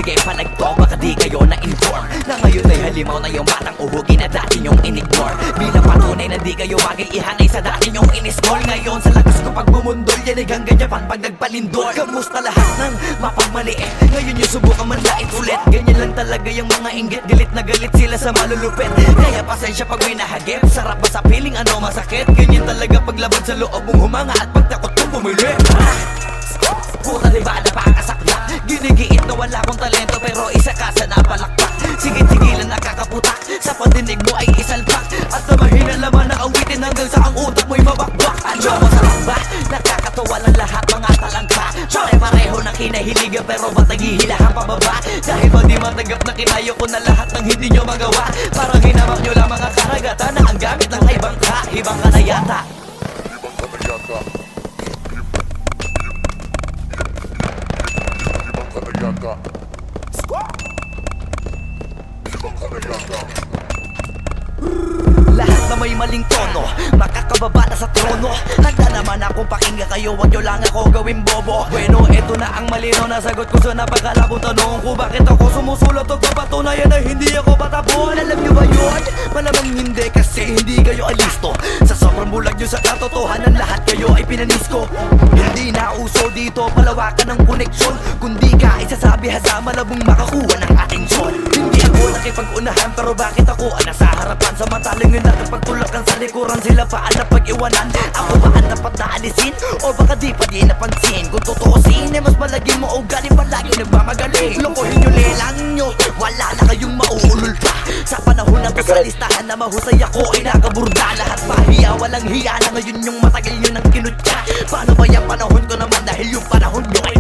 Sige palagto, baka di kayo na-inform na ngayon ay halimaw na yung batang uhugin na dati nyong in-ignore. Bilang patunay na di kayo bagay ihanay sa dati nyong in-scroll. Ngayon sa lagas ko pag bumundol, yan ay hanggang Japan pag nagpalindol. Kamusta lahat ng mapagmaliit? Ngayon yung subukan man lait ulit. Ganyan lang talaga yung mga inggit, galit na galit sila sa malulupit. Kaya pasensya pag may nahagip, sarap ba sa piling ano masakit? Ganyan talaga paglaban sa loob mong humanga at pagtakot mong bumili. Puta diba napakasakla? Ginigiit na wala akong talento pero isa ka sa napalakpak. Sigit-sigilan nakakaputak, sa pandinig mo ay isalpak. At sa mahina laman na awitin hanggang sa ang utak mo'y mabakbak. Ano masarap ba? Nakakatawa lang lahat mga talangka. Pare-pareho na kinahiligan pero ba't naghihilahan pababa? Dahil ba di matanggap na kinayo ko na lahat ng hindi nyo magawa? Parang hinamak nyo lang mga karagatan na ang gamit ng ay bangka. Ibang ka na yata. Lahat na may maling tono, makakababa na sa trono. Handa naman akong pakinggan kayo, wag nyo lang ako gawin bobo. Bueno, eto na ang malinaw na sagot ko sa napakalabong tanong ko. Bakit ako sumusulat o papatunayan na hindi ako patapon? Alam nyo ba yun? Malamang hindi kasi hindi kayo alisto. Sa sobrang bulag nyo sa katotohanan, lahat kayo ay pinanis ko. Hindi na uso dito palawakan ng koneksyon, kundi ka isasabi hasa malabong makakuha ng atensyon. Hindi ako nakipag-unahan pero bakit ako ang nasa harapan? Samantalang yun nakipagtulakan sa likuran, sila pa ang napag-iwanan. Ako ba ang dapat na alisin? O baka di pa di napansin? Kung tutuusin, mas malaging mo o galing palagi nagmamagaling. Lokohin nyo lelang nyo, wala na kayong mauulol pa. Sa panahon na to sa listahan na mahusay ako ay nakaburda. Lahat pahiya, walang hiya na ngayon yung matagal nyo nang kinutya. Paano ba yung panahon ko naman dahil yung panahon nyo ay